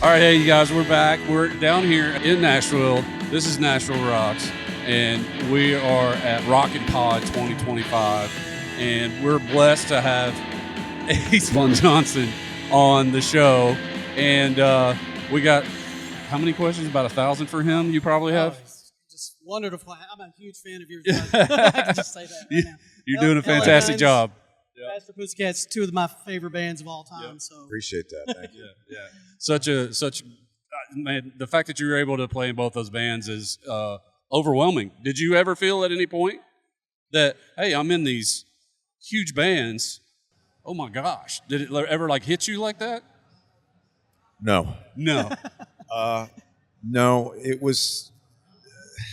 All right, hey, you guys, we're back. We're down here in Nashville. This is Nashville Rocks, and we are at Rocknpod 2025, and we're blessed to have Ace Von Johnson on the show. And we got, how many questions? About 1,000 for him, you probably have? Just wonderful. I'm a huge fan of yours. I can just say that right now. You're doing a fantastic job. Pastor Pussycat's two of my favorite bands of all time. Yep. So Appreciate that. Thank you. Such man, the fact that you were able to play in both those bands is overwhelming. Did you ever feel at any point that, hey, I'm in these huge bands? Oh my gosh. Did it ever hit you like that? No. No. No, it was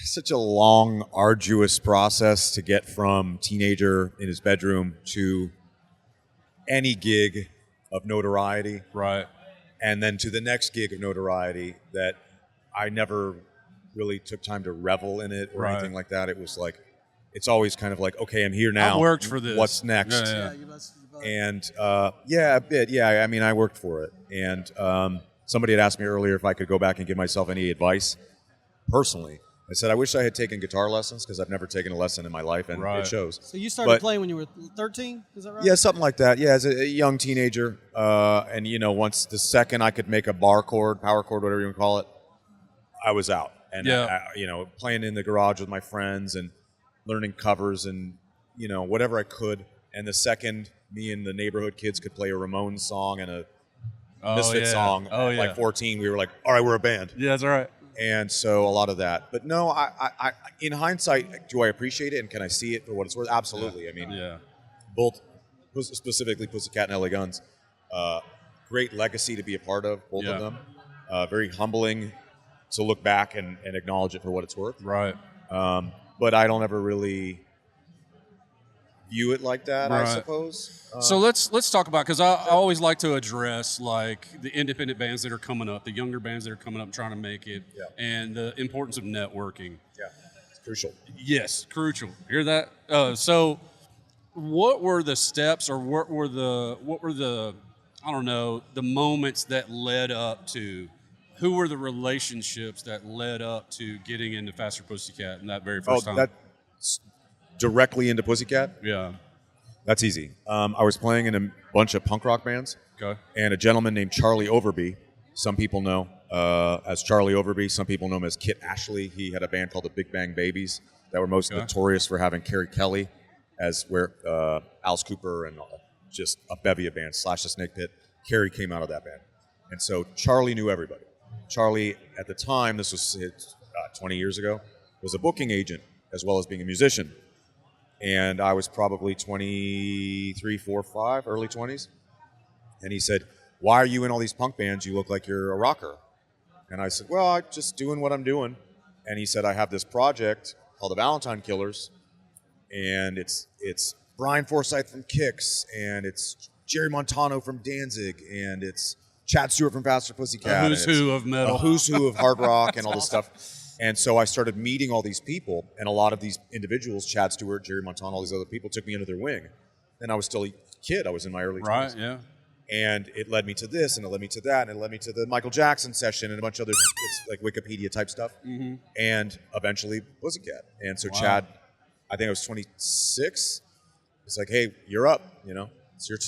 such a long, arduous process to get from teenager in his bedroom to any gig of notoriety. Right. And then to the next gig of notoriety that I never really took time to revel in it or anything like that. It was like, it's always kind of like, okay, I'm here now. I worked for this. What's next? And a bit. Yeah, I mean, I worked for it. And somebody had asked me earlier if I could go back and give myself any advice personally. I said, I wish I had taken guitar lessons because I've never taken a lesson in my life, and it shows. So you started playing when you were 13? Is that right? Yeah, something like that. Yeah, as a young teenager. And, once the second I could make a bar chord, power chord, whatever you want to call it, I was out. And, playing in the garage with my friends and learning covers and, whatever I could. And the second me and the neighborhood kids could play a Ramones song and a Misfit song at 14, we were like, all right, we're a band. Yeah, that's right. And so a lot of that. But no, I in hindsight, do I appreciate it and can I see it for what it's worth? Absolutely. I mean, both, specifically Pussycat and LA Guns, great legacy to be a part of, both of them. Very humbling to look back and acknowledge it for what it's worth. Right. But I don't ever really view it like that, I suppose. So let's talk about, because I always like to address the independent bands that are coming up, the younger bands that are coming up trying to make it, and the importance of networking. Yeah, it's crucial. Yes, crucial. Hear that? So what were the steps, or what were the I don't know, the moments that led up to, who were the relationships that led up to getting into Faster Pussycat in that very first time? Directly into Pussycat? Yeah. That's easy. I was playing in a bunch of punk rock bands. Okay. And a gentleman named Charlie Overby, some people know as Charlie Overby, some people know him as Kit Ashley. He had a band called the Big Bang Babies that were most notorious for having Carrie Kelly as Alice Cooper and just a bevy of bands, Slash the Snake Pit. Carrie came out of that band. And so Charlie knew everybody. Charlie, at the time, this was 20 years ago, was a booking agent as well as being a musician. And I was probably 23, 4, 5, early 20s. And he said, why are you in all these punk bands? You look like you're a rocker. And I said, well, I'm just doing what I'm doing. And he said, I have this project called the Valentine Killers. And it's Brian Forsyth from Kix. And it's Jerry Montano from Danzig. And it's Chad Stewart from Faster Pussycat. A who's who of metal. A who's who of hard rock and all this stuff. And so I started meeting all these people, and a lot of these individuals, Chad Stewart, Jerry Montano, all these other people, took me under their wing. And I was still a kid. I was in my early 20s. Right, yeah. And it led me to this, and it led me to that, and it led me to the Michael Jackson session and a bunch of other, it's like Wikipedia type stuff. Mm-hmm. And eventually Pussycat. And so Chad, I think I was 26. It's like, hey, you're up, It's your,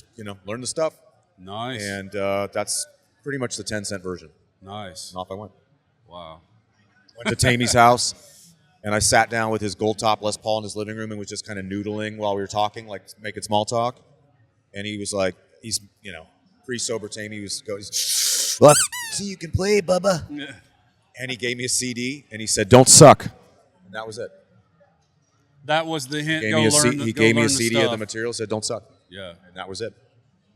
learn the stuff. Nice. And that's pretty much the 10-cent version. Nice. And off I went. Wow. Went to Tammy's house, and I sat down with his gold top Les Paul in his living room and was just kind of noodling while we were talking, like making small talk. And he was like, he's, pretty sober Tammy. He was going, look, see you can play, Bubba. Yeah. And he gave me a CD, and he said, don't suck. And that was it. That was the hint. He gave me a CD of the material, said, don't suck. Yeah. And that was it.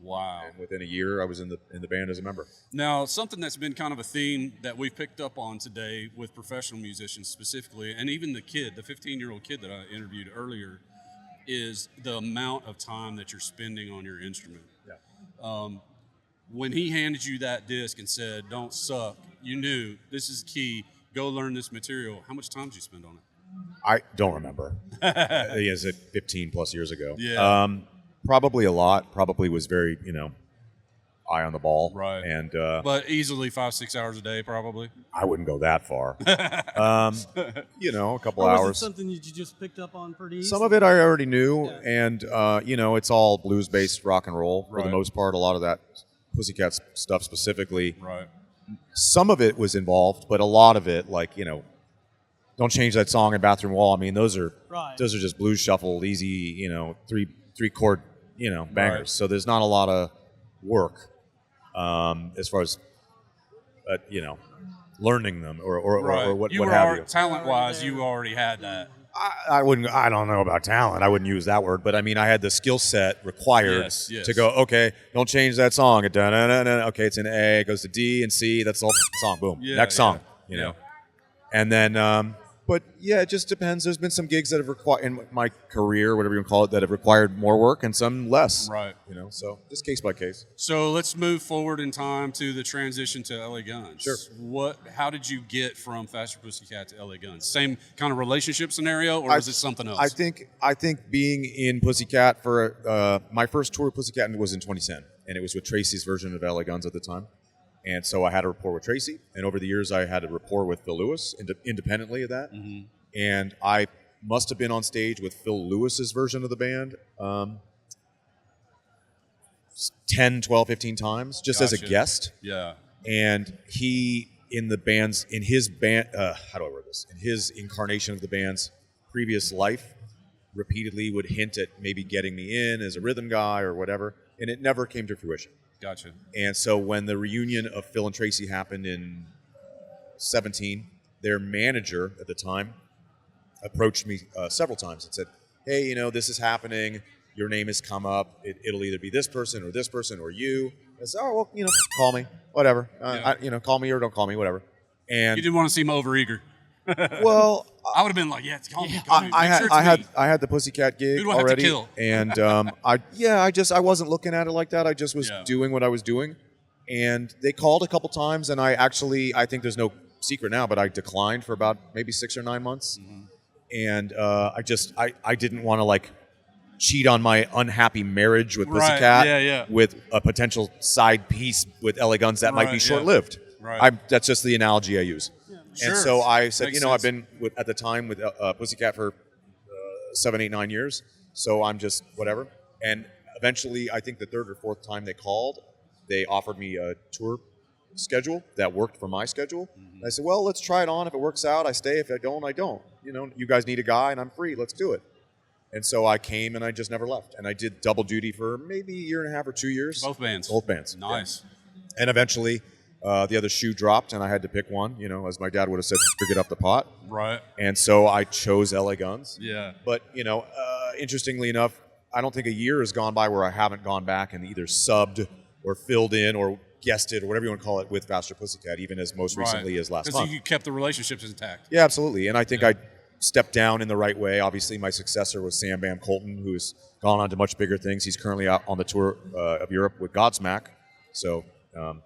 Wow. And within a year, I was in the band as a member. Now, something that's been kind of a theme that we've picked up on today with professional musicians specifically, and even the 15-year-old kid that I interviewed earlier, is the amount of time that you're spending on your instrument. Yeah. When he handed you that disc and said, don't suck, you knew this is key, go learn this material. How much time did you spend on it? I don't remember. Is it 15 plus years ago? Yeah. Probably a lot. Probably was very, eye on the ball. Right. And but easily 5-6 hours a day, probably. I wouldn't go that far. A couple Or was hours. it something that you just picked up on pretty easy? Some of it I already knew, and it's all blues-based rock and roll for the Right. most part. A lot of that Pussycat stuff specifically. Right. Some of it was involved, but a lot of it, like don't change that song in Bathroom Wall. I mean, those are just blues shuffled, easy, three chord, bangers. Right. So there's not a lot of work as far as learning them or what have you. Talent-wise, you already had that. I wouldn't. I don't know about talent. I wouldn't use that word, but I mean, I had the skill set required Yes. to go. Okay, don't change that song. Okay, it's in A. It goes to D and C. That's the whole song. Boom. Next song. And then, but yeah, it just depends. There's been some gigs that have required in my career, whatever you want to call it, that have required more work, and some less. Right. So just case by case. So let's move forward in time to the transition to LA Guns. Sure. How did you get from Faster Pussycat to LA Guns? Same kind of relationship scenario, or is it something else? I think being in Pussycat for my first tour of Pussycat was in 2010, and it was with Tracy's version of LA Guns at the time. And so I had a rapport with Tracy, and over the years I had a rapport with Phil Lewis, independently of that. Mm-hmm. And I must have been on stage with Phil Lewis's version of the band 10, 12, 15 times, just as a guest. Yeah. And he, in his incarnation of the band's previous life, repeatedly would hint at maybe getting me in as a rhythm guy or whatever, and it never came to fruition. Gotcha. And so when the reunion of Phil and Tracy happened in 2017, their manager at the time approached me several times and said, hey, this is happening. Your name has come up. It'll either be this person or you. I said, oh, well, call me, whatever. Call me or don't call me, whatever. And you didn't want to seem overeager. Well, I would have been like, yeah, call me. I had the Pussycat gig Who do I already, have to kill? And I wasn't looking at it like that. I just was doing what I was doing, and they called a couple times, and I think there's no secret now, but I declined for about maybe 6 or 9 months, and I didn't want to cheat on my unhappy marriage with Pussycat with a potential side piece with LA Guns that might be short-lived. Right. That's just the analogy I use. Sure. And so I said, Makes I've sense. been at the time with Pussycat for 7, 8, 9 years. So I'm just whatever. And eventually, I think the third or fourth time they called, they offered me a tour schedule that worked for my schedule. And I said, well, let's try it on. If it works out, I stay. If I don't, I don't. You guys need a guy, and I'm free. Let's do it. And so I came, and I just never left. And I did double duty for maybe a year and a half or 2 years. Both bands. Both bands. Nice. Yeah. And eventually, the other shoe dropped, and I had to pick one, as my dad would have said, to get off the pot. Right. And so I chose LA Guns. Yeah. But, interestingly enough, I don't think a year has gone by where I haven't gone back and either subbed or filled in or guested or whatever you want to call it with Faster Pussycat, even as most recently as last month. Because you kept the relationships intact. Yeah, absolutely. And I think I stepped down in the right way. Obviously, my successor was Sam Bam Colton, who's gone on to much bigger things. He's currently out on the tour of Europe with Godsmack. So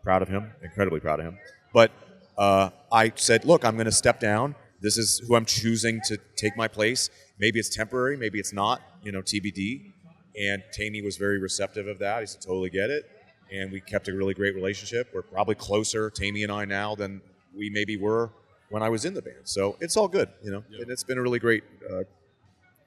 proud of him, incredibly proud of him. But I said, look, I'm going to step down. This is who I'm choosing to take my place. Maybe it's temporary, maybe it's not, TBD. And Tammy was very receptive of that. He said, totally get it. And we kept a really great relationship. We're probably closer, Tammy and I, now than we maybe were when I was in the band. So it's all good, And it's been a really great,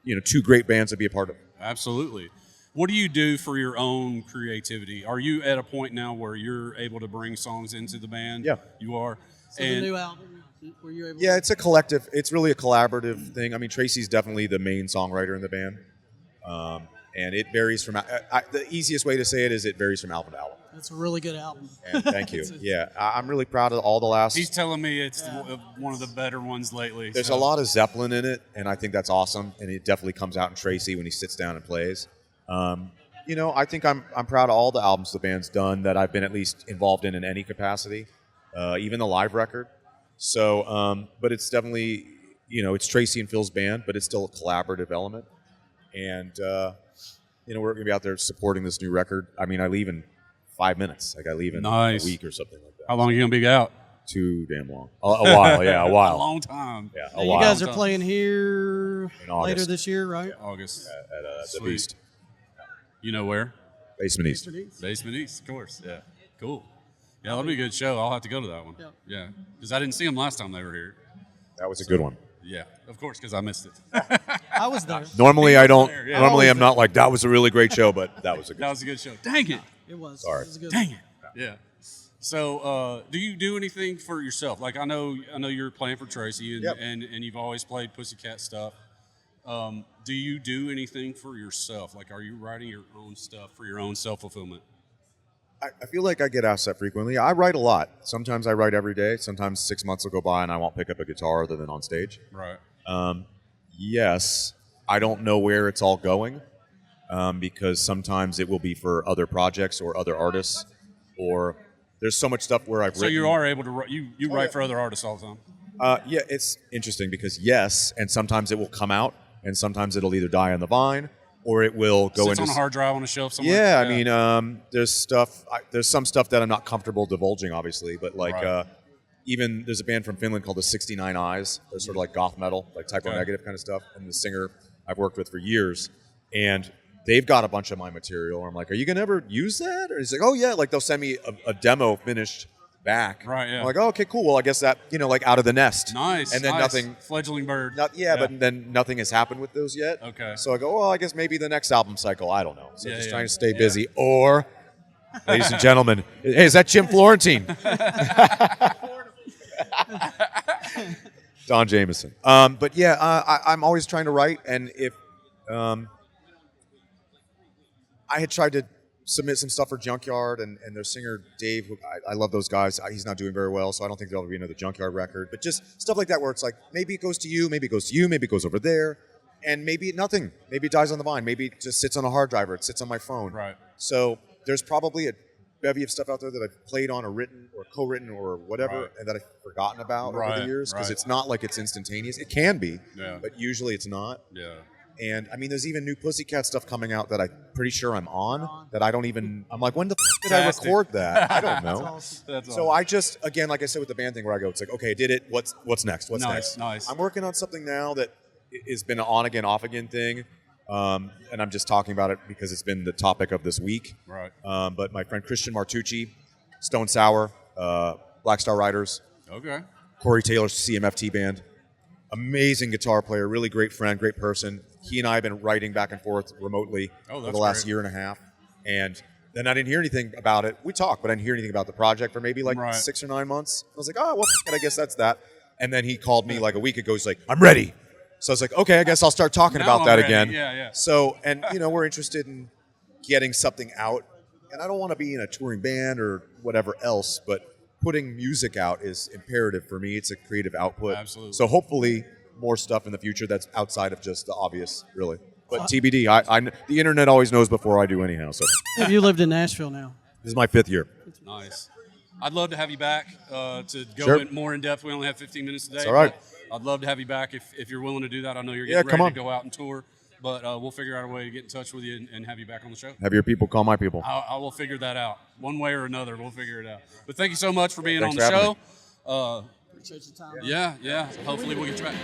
2 great bands to be a part of. Absolutely. What do you do for your own creativity? Are you at a point now where you're able to bring songs into the band? Yeah. You are? So the new album, were you able Yeah, it's a collective. It's really a collaborative thing. I mean, Tracy's definitely the main songwriter in the band. And it varies from... the easiest way to say it is it varies from album to album. It's a really good album. And thank you. Yeah, I'm really proud of all the last... He's telling me it's one of the better ones lately. There's a lot of Zeppelin in it, and I think that's awesome. And it definitely comes out in Tracy when he sits down and plays. I think I'm proud of all the albums the band's done that I've been at least involved in any capacity, even the live record. So, but it's definitely, it's Tracy and Phil's band, but it's still a collaborative element. And, we're going to be out there supporting this new record. I mean, I leave in 5 minutes. Like I leave in a week or something like that. How long are you going to be out? Too damn long. A while, yeah, a while. A long time. Yeah, Now, you guys are playing here in August. later this year, right? August. At the Beast. You know where? Basement East. Basement East, of course. Yeah. Cool. Yeah, that'll be a good show. I'll have to go to that one. Yep. Yeah, because I didn't see them last time they were here. That was a good one. Yeah, of course, because I missed it. I was there. Normally I don't. there, yeah. Normally I'm not like that was a really great show, but that was a good. That was a good show. Dang it. It was. Sorry. It was a good Dang it. Yeah. So, do you do anything for yourself? Like I know you're playing for Tracy, and Yep. and you've always played Pussycat stuff. Do you do anything for yourself? Like, are you writing your own stuff for your own self-fulfillment? I feel like I get asked that frequently. I write a lot. Sometimes I write every day. Sometimes 6 months will go by and I won't pick up a guitar other than on stage. Right. Yes, I don't know where it's all going because sometimes it will be for other projects or other artists, or there's so much stuff where I've So written. you are able to write. You write yeah. for other artists all the time. Yeah, it's interesting because yes, and sometimes it will come out, and sometimes it'll either die on the vine or it will go Sits into on a hard drive on a shelf somewhere. Yeah, I mean, there's stuff. There's some stuff that I'm not comfortable divulging, obviously, but like Right. even there's a band from Finland called the 69 Eyes. They're sort of like goth metal, like typo Okay. negative kind of stuff. And the singer I've worked with for years, and they've got a bunch of my material. I'm like, are you gonna ever use that? Or he's like, oh yeah, like they'll send me a demo finished back. Right, yeah. I'm like, oh, okay, cool. Well, I guess that like out of the nest. Nice. And then nice. nothing. Fledgling bird. Yeah, but then nothing has happened with those yet. Okay. So I go, well, I guess maybe the next album cycle. I don't know. So Yeah, just yeah. trying to stay busy. Or, ladies and gentlemen, hey, is that Jim Florentine? Don Jameson. But yeah, I'm always trying to write, and if I had tried to submit some stuff for Junkyard and their singer Dave, who I love those guys. He's not doing very well, so I don't think there'll be another Junkyard record. But just stuff like that where it's like maybe it goes to you, maybe it goes to you, maybe it goes over there, and maybe nothing. Maybe it dies on the vine. Maybe it just sits on a hard drive or it sits on my phone. Right. So there's probably a bevy of stuff out there that I've played on or written or co-written or whatever, Right. and that I've forgotten about over Right, the years because right. it's not like it's instantaneous. It can be, Yeah. but usually it's not. Yeah. And I mean, there's even new Pussycat stuff coming out that I'm pretty sure I'm on. That I don't even. I'm like, when the did I Fantastic. record that? I don't know. awesome. That's So I just, again, like I said with the band thing, where I go, it's like, okay, I did it. What's next? What's Nice, next? nice. I'm working on something now that has been an on again, off again thing, and I'm just talking about it because it's been the topic of this week. Right. But my friend Christian Martucci, Stone Sour, Black Star Riders, Okay. Corey Taylor's CMFT band. Amazing guitar player, really great friend, great person. He and I have been writing back and forth remotely Oh, for that's the last great. year and a half. And then I didn't hear anything about it. We talked, but I didn't hear anything about the project for maybe like Right. 6 or 9 months. I was like, oh, well, I guess that's that. And then he called me like a week ago. He's like, I'm ready. So I was like, okay, I guess I'll start talking Now about I'm that ready. again. Yeah, yeah. So, and we're interested in getting something out. And I don't want to be in a touring band or whatever else, but putting music out is imperative for me. It's a creative output. Absolutely. So hopefully more stuff in the future that's outside of just the obvious, really. But TBD, I the internet always knows before I do anyhow. So Have you lived in Nashville now? this is my 5th year. Nice. I'd love to have you back to go Sure. more in depth. We only have 15 minutes today. It's all right. but I'd love to have you back if you're willing to do that. I know you're Yeah, getting come ready to on. go out and tour, but we'll figure out a way to get in touch with you and have you back on the show. Have your people call my people. I will figure that out. One way or another, we'll figure it out. But thank you so much for being Thanks on the for having show. Appreciate your time. Yeah. Hopefully we'll get you back.